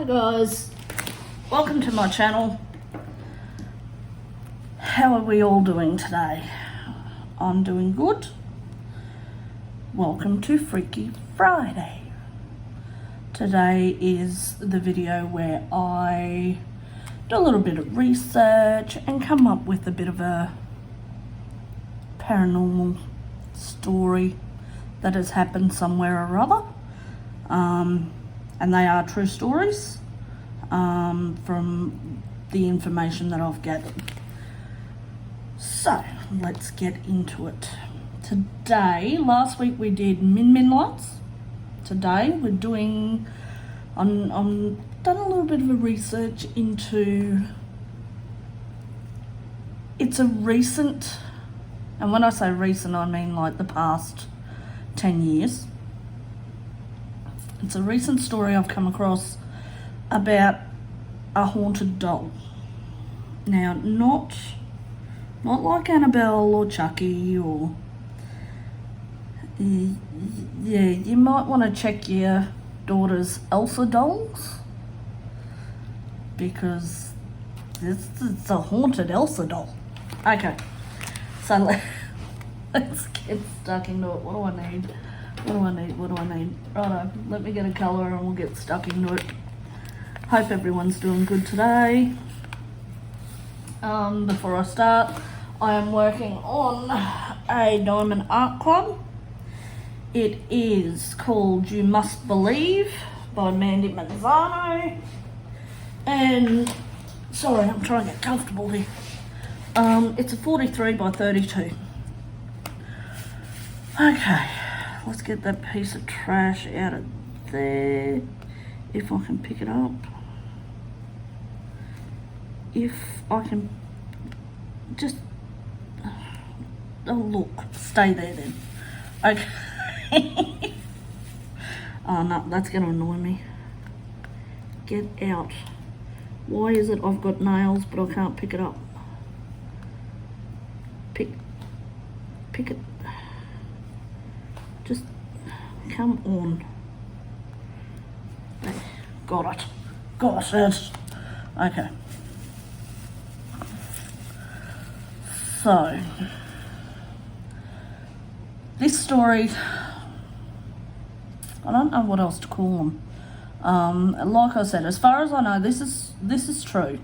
Hi guys, welcome to my channel. How are we all doing today? I'm doing good. Welcome to Freaky Friday. Today is the video where I do a little bit of research and come up with a bit of a paranormal story that has happened somewhere or other. And they are true stories from the information that I've gathered. So let's get into it. Today, last week we did Min lights. Today we're doing, I'm done a little bit of a research into, it's a recent, and when I say recent I mean like the past 10 years. It's a recent story I've come across about a haunted doll. Now, not like Annabelle or Chucky or... Yeah, you might want to check your daughter's Elsa dolls, because it's a haunted Elsa doll. Okay, so let's get stuck into it. What do I need? Righto, let me get a colour and we'll get stuck into it. Hope everyone's doing good today. Before I start, I am working on a diamond art club. It is called You Must Believe by Mandy Manzano. And, sorry, I'm trying to get comfortable here. It's a 43 by 32. Okay. Let's get that piece of trash out of there, if I can pick it up. If I can just, oh look, stay there then. Okay. Oh no, that's gonna annoy me. Get out. Why is it I've got nails but I can't pick it up? Pick it. Just come on. There, got it. Okay. So, this story, I don't know what else to call them. Like I said, as far as I know, this is true.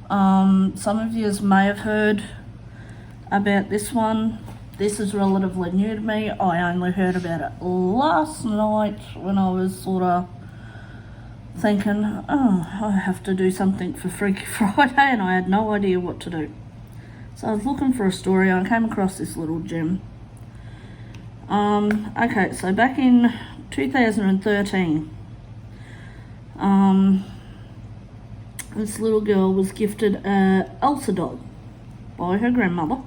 Some of you may have heard about this one. This is relatively new to me. I only heard about it last night when I was sort of thinking, oh, I have to do something for Freaky Friday, and I had no idea what to do. So I was looking for a story and I came across this little gem. Okay, so back in 2013, this little girl was gifted a Elsa doll by her grandmother.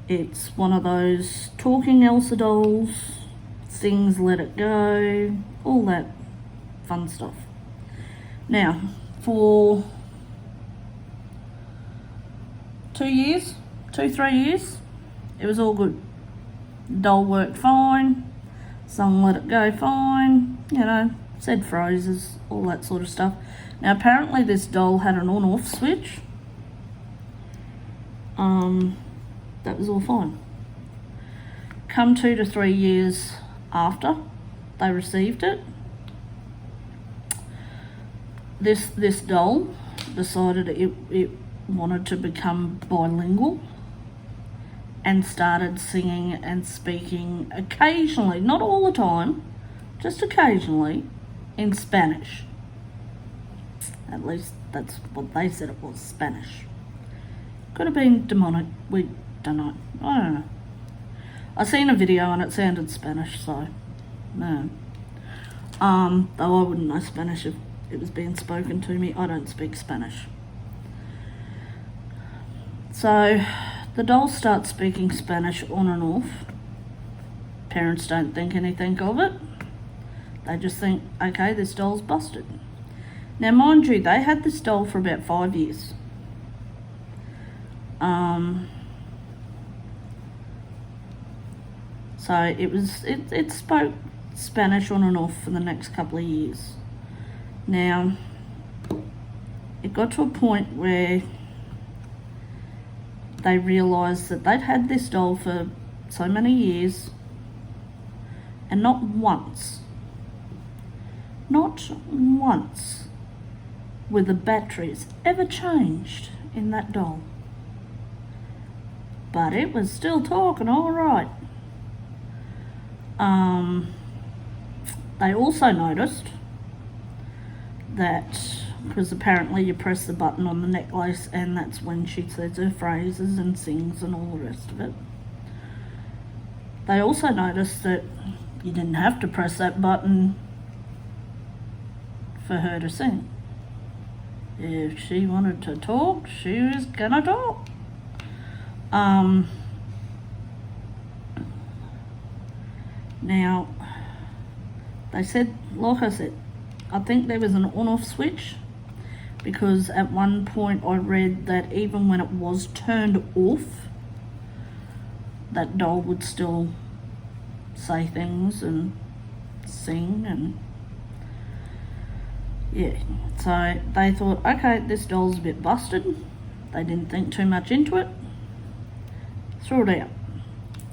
It's one of those talking Elsa dolls, sings Let It Go, all that fun stuff. Now, for 3 years, it was all good. Doll worked fine, sung Let It Go fine, you know, said phrases, all that sort of stuff. Now, apparently this doll had an on-off switch. That was all fine. Come 2 to 3 years after they received it, this doll decided it wanted to become bilingual and started singing and speaking occasionally, not all the time, just occasionally, in Spanish. At least that's what they said it was, Spanish. Could have been demonic, we don't know. I don't know. I seen a video and it sounded Spanish, so no. Though I wouldn't know Spanish if it was being spoken to me. I don't speak Spanish. So the doll starts speaking Spanish on and off. Parents don't think anything of it. They just think, okay, this doll's busted. Now mind you, they had this doll for about 5 years. So it spoke Spanish on and off for the next couple of years. Now, it got to a point where they realised that they'd had this doll for so many years, and not once were the batteries ever changed in that doll. But it was still talking all right. They also noticed that, because apparently you press the button on the necklace and that's when she says her phrases and sings and all the rest of it. They also noticed that you didn't have to press that button for her to sing. If she wanted to talk, she was gonna talk. Now, they said, like I said, I think there was an on-off switch, because at one point I read that even when it was turned off, that doll would still say things and sing, and yeah. So they thought, okay, this doll's a bit busted. They didn't think too much into it. Threw it out.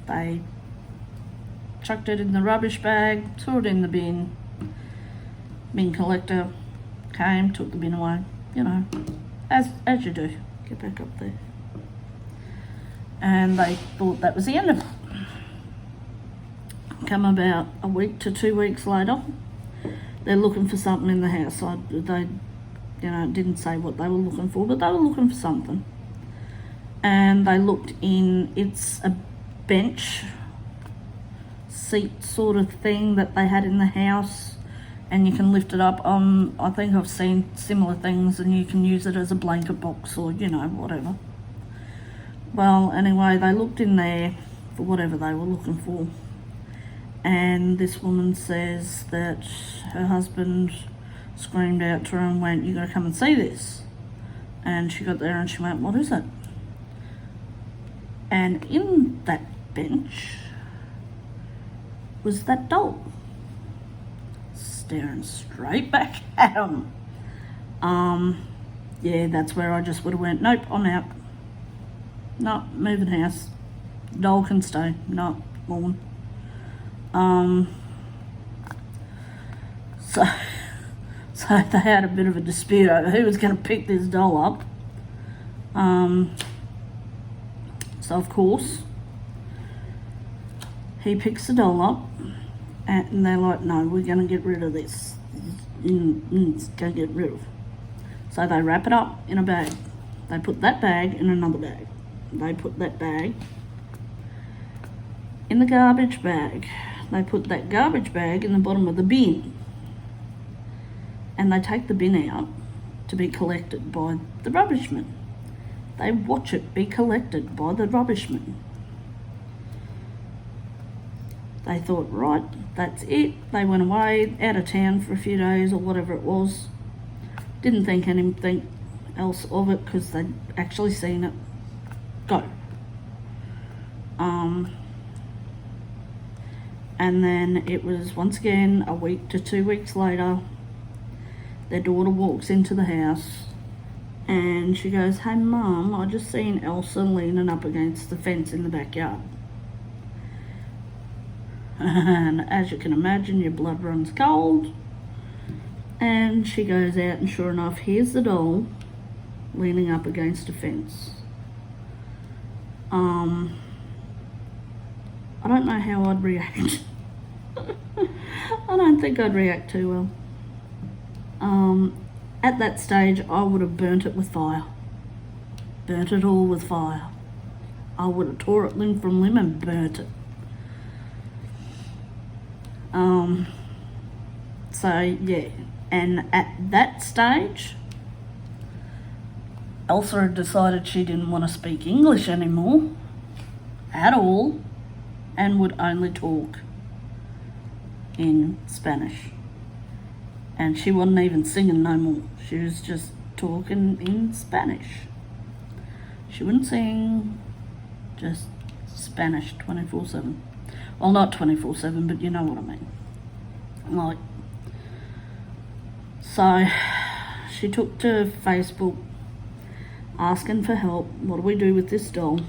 They chucked it in the rubbish bag, threw it in the bin. Bin collector came, took the bin away, you know, as you do. Get back up there. And they thought that was the end of it. Come about a week to 2 weeks later, they're looking for something in the house. They, didn't say what they were looking for, but they were looking for something. And they looked in, it's a bench seat sort of thing that they had in the house, and you can lift it up. I think I've seen similar things, and you can use it as a blanket box or, whatever. Well, anyway, they looked in there for whatever they were looking for. And this woman says that her husband screamed out to her and went, "You gotta come and see this." And she got there and she went, "What is it?" And in that bench was that doll, staring straight back at him. Yeah, that's where I just would have went, "Nope, I'm out. No, moving house. Doll can stay. No, woman." So they had a bit of a dispute over who was going to pick this doll up. So of course, he picks the doll up, and they're like, "No, we're going to get rid of this. It's going to get rid of." So they wrap it up in a bag. They put that bag in another bag. They put that bag in the garbage bag. They put that garbage bag in the bottom of the bin. And they take the bin out to be collected by the rubbishman. They watch it be collected by the rubbishman. They thought, right, that's it. They went away, out of town for a few days or whatever it was. Didn't think anything else of it because they'd actually seen it go. And then it was once again a week to 2 weeks later, their daughter walks into the house and she goes, "Hey Mum, I just seen Elsa leaning up against the fence in the backyard." And as you can imagine, your blood runs cold. And she goes out and sure enough, here's the doll leaning up against a fence. I don't know how I'd react. I don't think I'd react too well. At that stage, I would have burnt it with fire. Burnt it all with fire. I would have tore it limb from limb and burnt it. So, yeah. And at that stage, Elsa had decided she didn't want to speak English anymore. At all. And would only talk in Spanish. And she wasn't even singing no more. She was just talking in Spanish. She wouldn't sing, just Spanish 24/7. Well, not 24/7, but you know what I mean. Like, so she took to Facebook asking for help. What do we do with this doll?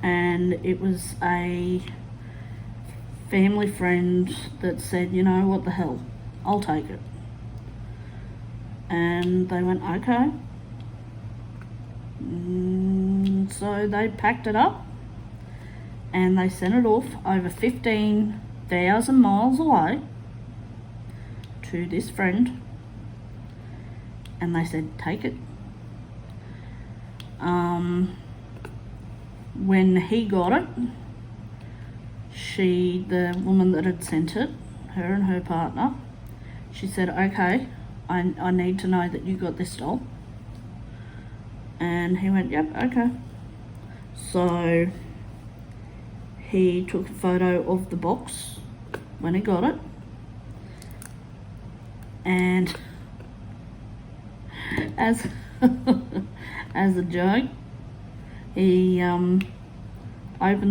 And it was a family friend that said, you know, what the hell, I'll take it. And they went, okay. So they packed it up and they sent it off over 15,000 miles away to this friend, and they said, take it. When he got it, the woman that had sent it, her and her partner, she said, okay, I need to know that you got this doll. And he went, yep, okay. So he took a photo of the box when he got it, and as as a joke, he opened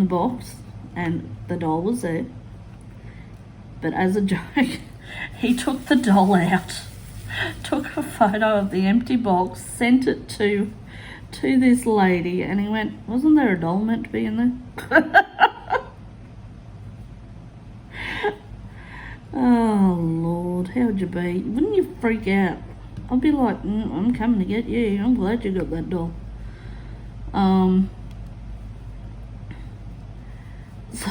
the box and the doll was there. But as a joke, he took the doll out, took a photo of the empty box, sent it to this lady, and he went, wasn't there a doll meant to be in there? Oh Lord, how'd you be? Wouldn't you freak out? I'd be like, I'm coming to get you. I'm glad you got that doll. So,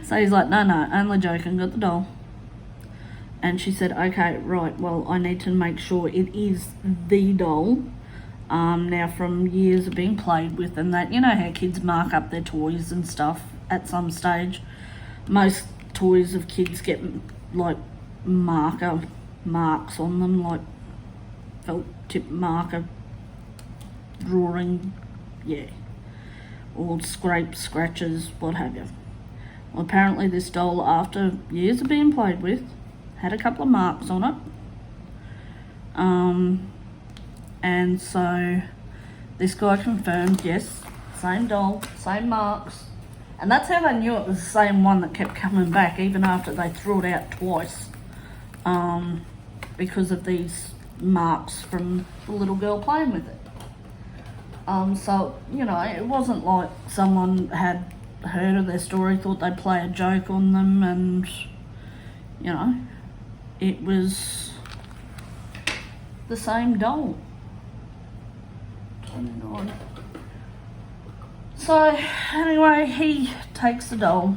so he's like, no, only joking, got the doll. And she said, okay, right, well, I need to make sure it is the doll. Now from years of being played with and that, you know how kids mark up their toys and stuff at some stage. Most toys of kids get like marks on them, like felt tip marker drawing, yeah, or scratches, what have you. Well, apparently this doll, after years of being played with, had a couple of marks on it. And so this guy confirmed, yes, same doll, same marks. And that's how they knew it was the same one that kept coming back, even after they threw it out twice, because of these marks from the little girl playing with it. So, you know, it wasn't like someone had heard of their story, thought they'd play a joke on them, and, you know, it was the same doll. 29. So, anyway, he takes the doll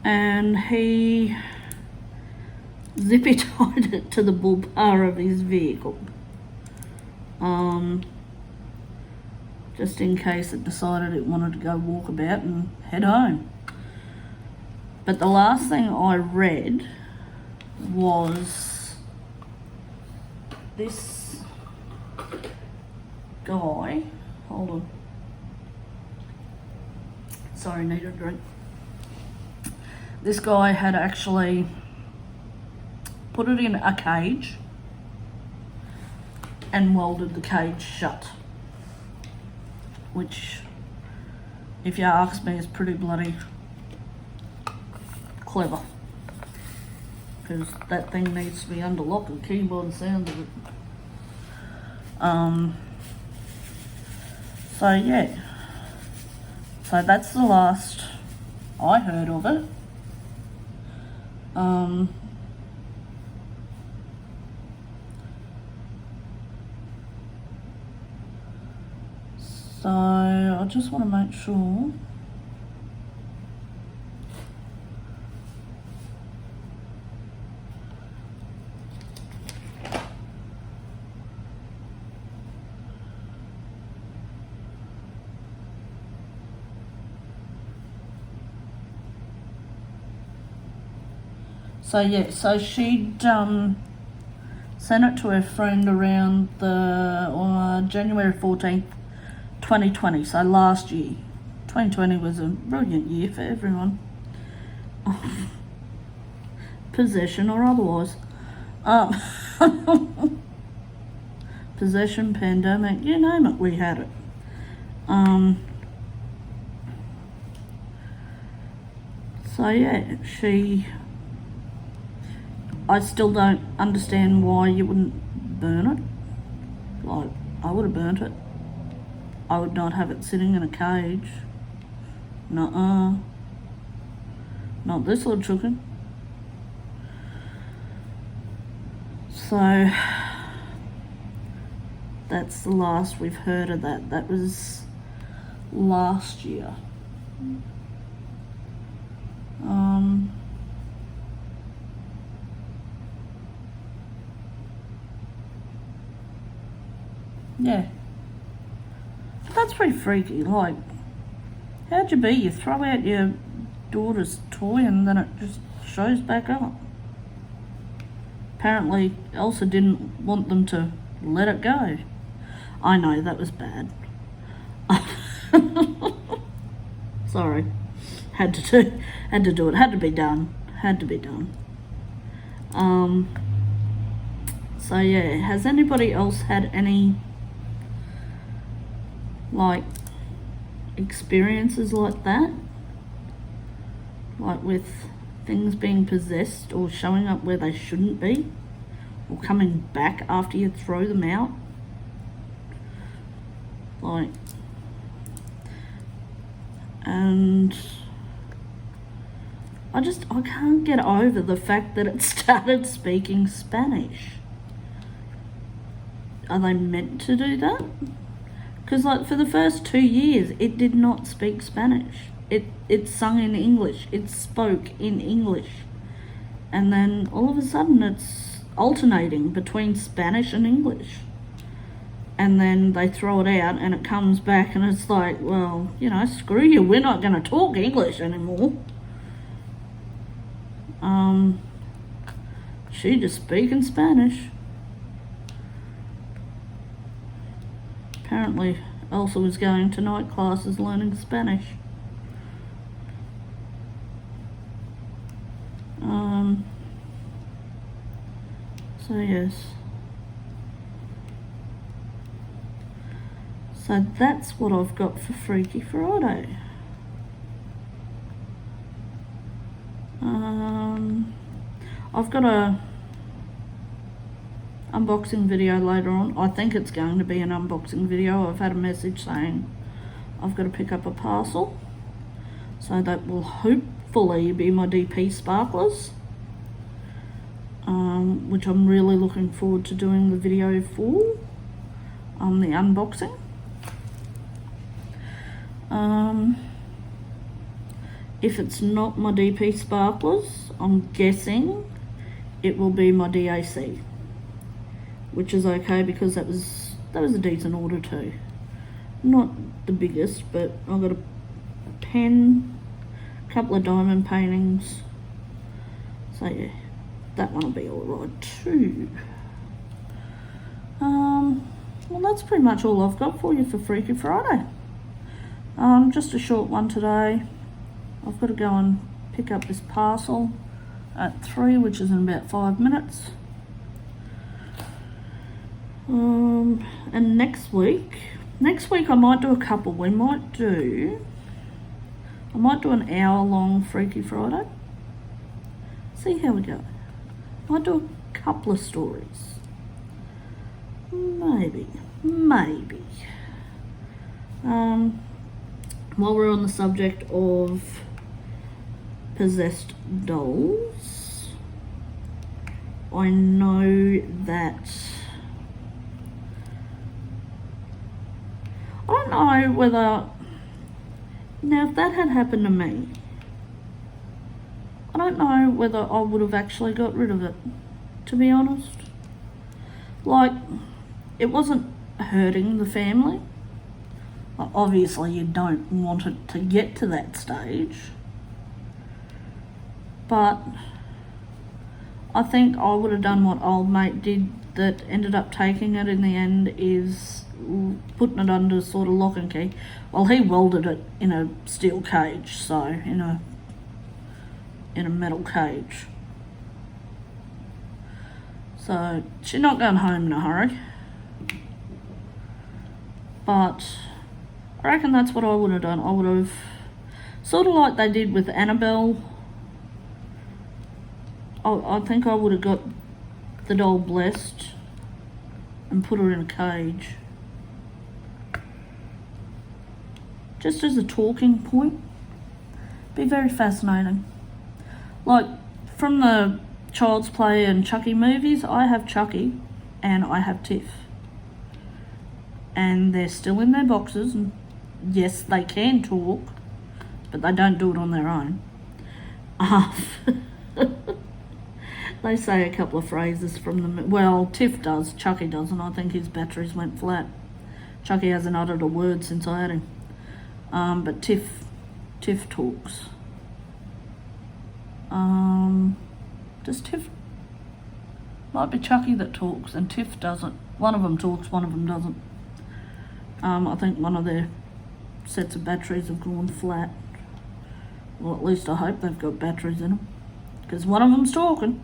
and he zippy tied it to the bull bar of his vehicle. Just in case it decided it wanted to go walk about and head home. But the last thing I read was this guy, hold on, sorry, need a drink. This guy had actually put it in a cage and welded the cage shut, which, if you ask me, is pretty bloody clever, because that thing needs to be under lock and key by the sound of it. So yeah, so that's the last I heard of it. So I just want to make sure. So yeah, so she'd sent it to her friend around the January 14th, 2020, so last year. 2020 was a brilliant year for everyone. Possession or otherwise. possession, pandemic, you name it, we had it. So yeah, I still don't understand why you wouldn't burn it. Like, I would have burnt it. I would not have it sitting in a cage. Nuh-uh. Not this little chicken. So, that's the last we've heard of that. That was last year. Yeah. That's pretty freaky. Like, how'd you be? You throw out your daughter's toy and then it just shows back up. Apparently, Elsa didn't want them to let it go. I know, that was bad. Sorry. Had to do it. Had to be done. So yeah, has anybody else had any like experiences like that? Like with things being possessed or showing up where they shouldn't be? Or coming back after you throw them out? Like, and I can't get over the fact that it started speaking Spanish. Are they meant to do that? Because like for the first 2 years, it did not speak Spanish. It sung in English. It spoke in English. And then all of a sudden it's alternating between Spanish and English. And then they throw it out and it comes back and it's like, well, you know, screw you, we're not going to talk English anymore. She just speaking Spanish. Apparently Elsa was going to night classes learning Spanish. So yes. So that's what I've got for Freaky Friday. I've got a unboxing video later on. I think it's going to be an unboxing video. I've had a message saying I've got to pick up a parcel. So that will hopefully be my DP sparklers. Which I'm really looking forward to doing the video for. The unboxing. If it's not my DP sparklers, I'm guessing it will be my DAC, which is okay because that was a decent order too. Not the biggest, but I've got a pen, a couple of diamond paintings. So yeah, that one will be alright too. Well, that's pretty much all I've got for you for Freaky Friday. Just a short one today. I've got to go and pick up this parcel at 3, which is in about 5 minutes. And next week I might do a couple. I might do an hour-long Freaky Friday. See how we go. I might do a couple of stories. Maybe. While we're on the subject of possessed dolls, I know that I don't know whether now if that had happened to me, I don't know whether I would have actually got rid of it, to be honest. Like, it wasn't hurting the family. Obviously you don't want it to get to that stage, but I think I would have done what old mate did that ended up taking it in the end, is putting it under sort of lock and key. Well, he welded it in a steel cage, so in a metal cage. So she's not going home in a hurry. but I reckon that's what I would have done. I would have, sort of like they did with Annabelle, I think I would have got the doll blessed and put her in a cage. Just as a talking point. Be very fascinating. Like, from the Child's Play and Chucky movies, I have Chucky and I have Tiff. And they're still in their boxes, and yes, they can talk, but they don't do it on their own. They say a couple of phrases from them. Well, Tiff does, Chucky doesn't. I think his batteries went flat. Chucky hasn't uttered a word since I had him. But Tiff talks. Does Tiff? Might be Chucky that talks and Tiff doesn't. One of them talks, one of them doesn't. I think one of their sets of batteries have gone flat. Well, at least I hope they've got batteries in them, because one of them's talking.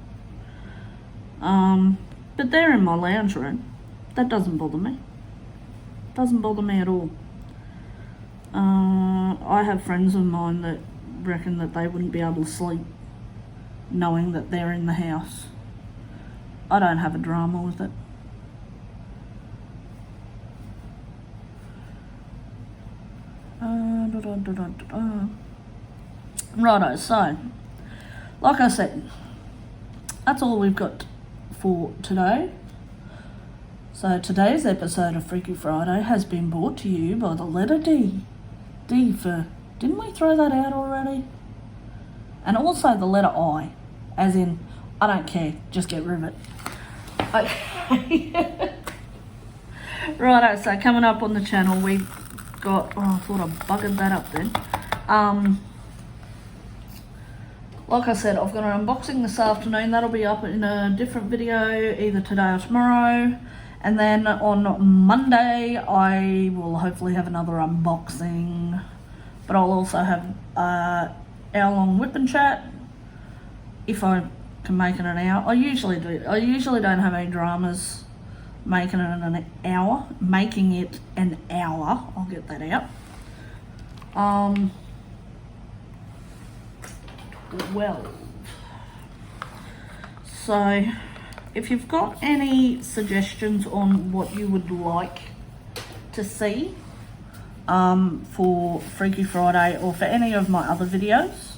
But they're in my lounge room. That doesn't bother me. Doesn't bother me at all. I have friends of mine that reckon that they wouldn't be able to sleep knowing that they're in the house. I don't have a drama with it. Righto, so, like I said, that's all we've got for today. So today's episode of Freaky Friday has been brought to you by the letter D. D for, didn't we throw that out already? And also the letter I, as in, I don't care, just get rid of it. Okay. Righto, so coming up on the channel we've got, oh, I thought I buggered that up then. Like I said, I've got an unboxing this afternoon. That'll be up in a different video either today or tomorrow. And then on Monday, I will hopefully have another unboxing. But I'll also have an hour-long whip and chat, if I can make it an hour. I usually do. I usually don't have any dramas making it an hour. Making it an hour. I'll get that out. Well, so if you've got any suggestions on what you would like to see for Freaky Friday or for any of my other videos,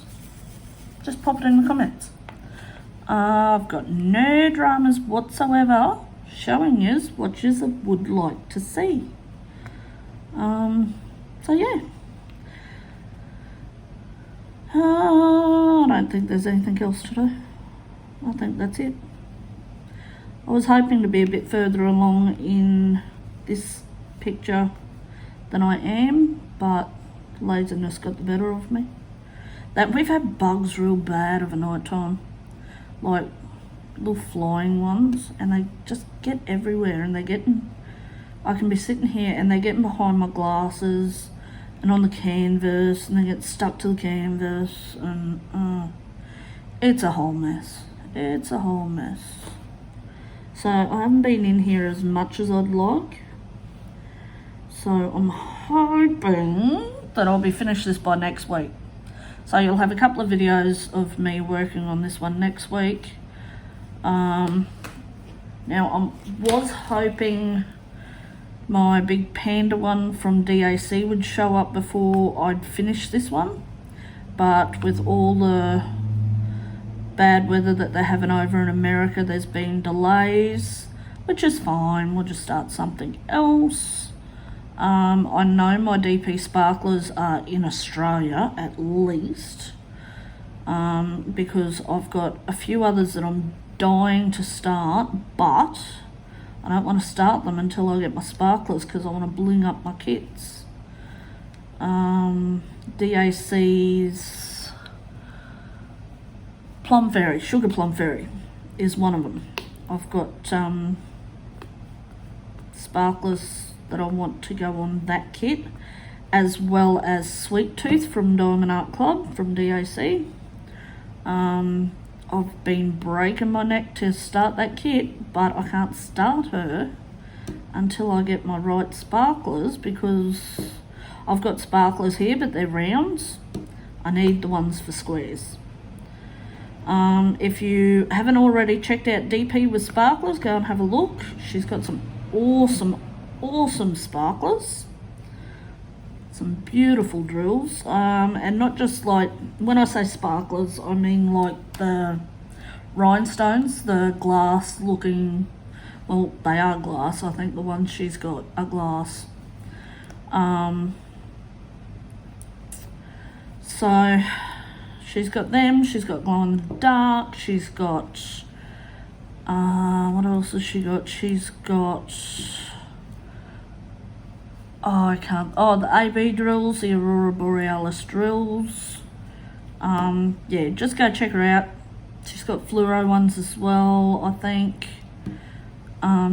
just pop it in the comments. I've got no dramas whatsoever, showing you what you would like to see. So yeah. I don't think there's anything else to do. I think that's it. I was hoping to be a bit further along in this picture than I am, but laziness got the better of me. That we've had bugs real bad of a night time, like little flying ones, and they just get everywhere, and they're getting, I can be sitting here and they're getting behind my glasses and on the canvas, and they get stuck to the canvas, and it's a whole mess. It's a whole mess. So I haven't been in here as much as I'd like. So I'm hoping that I'll be finished this by next week. So you'll have a couple of videos of me working on this one next week. Now I was hoping my big panda one from DAC would show up before I'd finish this one, but with all the bad weather that they're having over in America, there's been delays, which is fine. We'll just start something else. I know my DP sparklers are in Australia at least, because I've got a few others that I'm dying to start, but I don't want to start them until I get my sparklers, because I want to bling up my kits. DAC's Plum Fairy, Sugar Plum Fairy is one of them. I've got sparklers that I want to go on that kit, as well as Sweet Tooth from Diamond Art Club from DAC. I've been breaking my neck to start that kit, but I can't start her until I get my right sparklers, because I've got sparklers here but they're rounds. I need the ones for squares. If you haven't already checked out DP with sparklers, go and have a look. She's got some awesome sparklers, some beautiful drills, and not just like, when I say sparklers, I mean like the rhinestones, the glass looking, well, they are glass. I think the ones she's got are glass. So she's got them, she's got glow in the dark, she's got, what else has she got? She's got, the AB drills, the Aurora Borealis drills. Yeah, just go check her out. She's got fluoro ones as well, I think.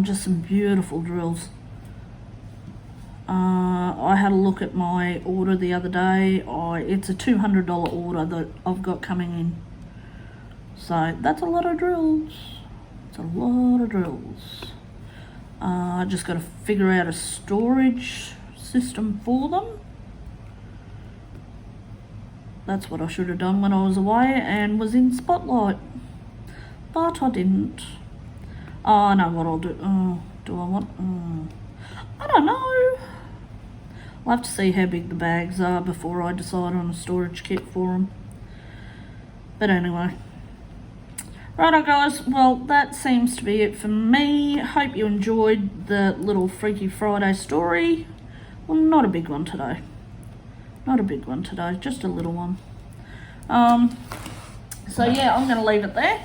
Just some beautiful drills. I had a look at my order the other day. It's a $200 order that I've got coming in. So that's a lot of drills. It's a lot of drills. I just got to figure out a storage system for them. That's what I should have done when I was away and was in Spotlight. But I didn't. Oh, I know what I'll do. Oh, do I want... I don't know. I'll have to see how big the bags are before I decide on a storage kit for them. But anyway. Righto guys, well that seems to be it for me. Hope you enjoyed the little Freaky Friday story. Well, not a big one today. Not a big one today, just a little one. So yeah, I'm going to leave it there.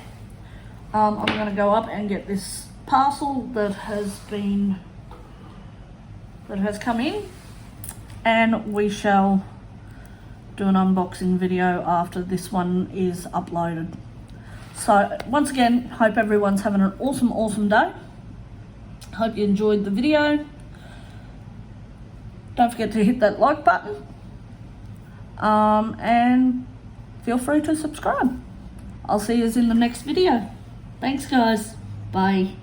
I'm going to go up and get this parcel that has come in, and we shall do an unboxing video after this one is uploaded. So once again, hope everyone's having an awesome day. Hope you enjoyed the video. Don't forget to hit that like button, and feel free to subscribe. I'll see you in the next video. Thanks guys, bye.